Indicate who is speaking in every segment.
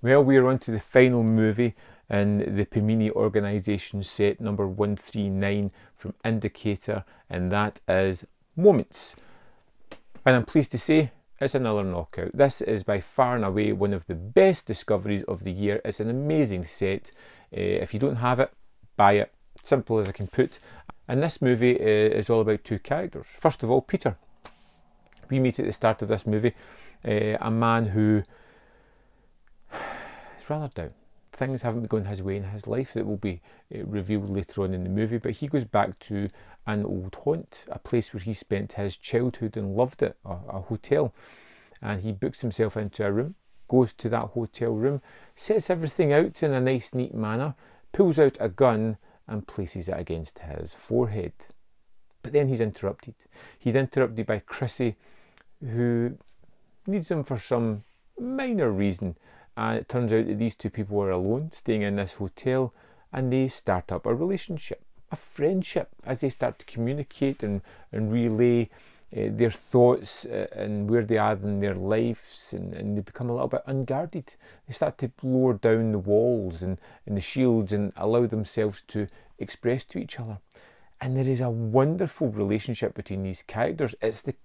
Speaker 1: Well, we are on to the final movie in the Pemini organisation set number 139 from Indicator, and that is Moments. And I'm pleased to say it's another knockout. This is by far and away one of the best discoveries of the year. It's an amazing set. If you don't have it, buy it. Simple as I can put. And this movie is all about two characters. First of all, Peter. We meet at the start of this movie a man who is rather down. Things haven't been going his way in his life that will be revealed later on in the movie, but he goes back to an old haunt, a place where he spent his childhood and loved it, a hotel. And he books himself into a room, goes to that hotel room, sets everything out in a nice, neat manner, pulls out a gun and places it against his forehead. But then he's interrupted. He's interrupted by Chrissy, who needs him for some minor reason. And it turns out that these two people are alone, staying in this hotel, and they start up a relationship, a friendship, as they start to communicate and relay their thoughts and where they are in their lives, and they become a little bit unguarded. They start to lower down the walls and the shields and allow themselves to express to each other. And there is a wonderful relationship between these characters. It's the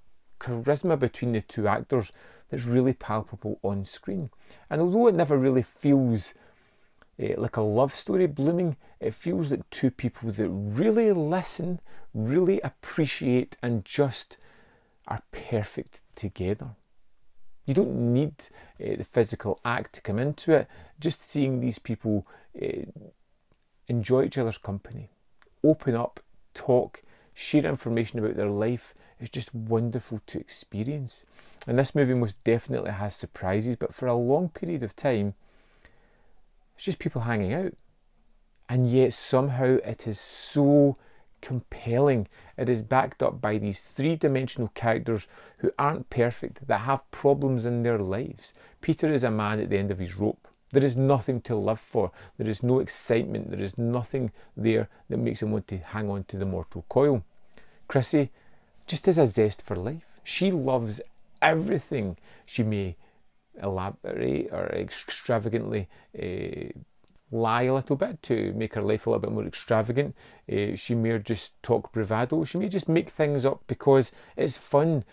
Speaker 1: charisma between the two actors that's really palpable on screen. And although it never really feels like a love story blooming, it feels like two people that really listen, really appreciate, and just are perfect together. You don't need the physical act to come into it. Just seeing these people enjoy each other's company, open up, talk, share information about their life is just wonderful to experience. And this movie most definitely has surprises, but for a long period of time, it's just people hanging out. And yet somehow it is so compelling. It is backed up by these three-dimensional characters who aren't perfect, that have problems in their lives. Peter is a man at the end of his rope. There is nothing to live for. There is no excitement. There is nothing there that makes him want to hang on to the mortal coil. Chrissy just has a zest for life. She loves everything. She may elaborate or extravagantly lie a little bit to make her life a little bit more extravagant. She may just talk bravado. She may just make things up because it's fun.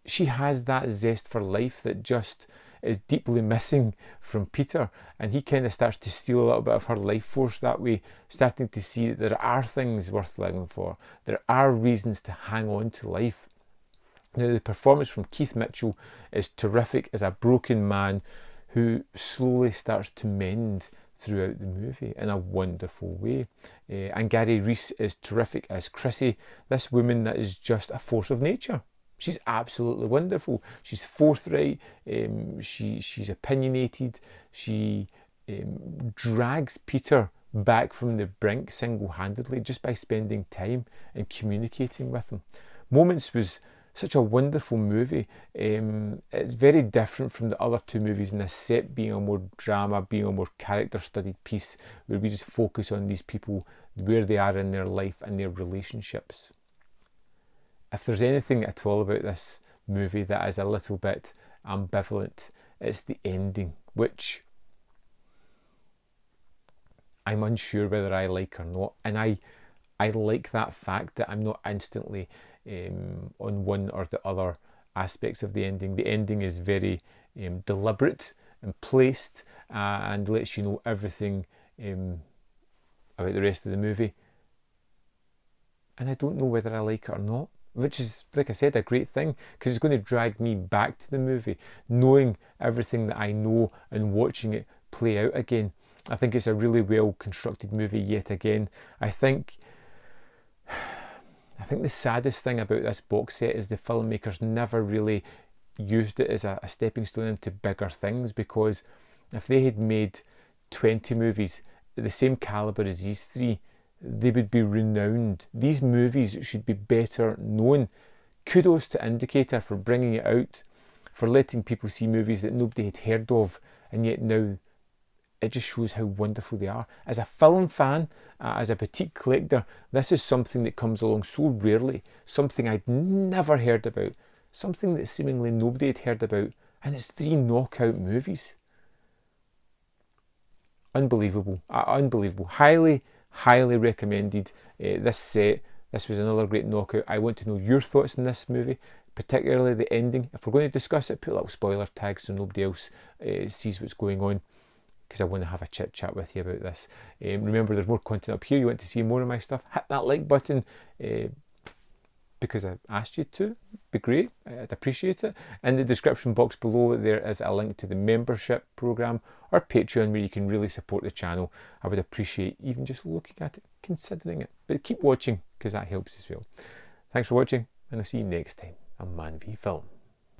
Speaker 1: She has that zest for life that just is deeply missing from Peter, and he kind of starts to steal a little bit of her life force that way, starting to see that there are things worth living for. There are reasons to hang on to life. Now, the performance from Keith Mitchell is terrific as a broken man who slowly starts to mend throughout the movie in a wonderful way. And Gary Reese is terrific as Chrissy, this woman that is just a force of nature. She's absolutely wonderful. She's forthright. She's opinionated. She drags Peter back from the brink single-handedly just by spending time and communicating with him. Moments was such a wonderful movie. It's very different from the other two movies in this set, being a more drama, being a more character-studied piece where we just focus on these people, where they are in their life and their relationships. If there's anything at all about this movie that is a little bit ambivalent, it's the ending, which I'm unsure whether I like or not. And I like that fact that I'm not instantly on one or the other aspects of the ending. The ending is very deliberate and placed and lets you know everything about the rest of the movie. And I don't know whether I like it or not, which is, like I said, a great thing, because it's going to drag me back to the movie, knowing everything that I know and watching it play out again. I think it's a really well constructed movie yet again. I think the saddest thing about this box set is the filmmakers never really used it as a stepping stone into bigger things, because if they had made 20 movies the same caliber as these three, they would be renowned. These movies should be better known. Kudos to Indicator for bringing it out, for letting people see movies that nobody had heard of, and yet now it just shows how wonderful they are. As a film fan, as a boutique collector, this is something that comes along so rarely, something I'd never heard about, something that seemingly nobody had heard about, and it's three knockout movies. unbelievable, unbelievable. Highly, highly recommended. This set, this was another great knockout. I want to know your thoughts on this movie, particularly the ending. If we're going to discuss it, put a little spoiler tag so nobody else sees what's going on, because I want to have a chit chat with you about this. Remember, there's more content up here. You want to see more of my stuff, hit that like button, because I asked you to. Be great, I'd appreciate it. In the description box below there is a link to the membership program or Patreon, where you can really support the channel. I would appreciate even just looking at it, considering it. But keep watching, because that helps as well. Thanks for watching, and I'll see you next time on Man v Film.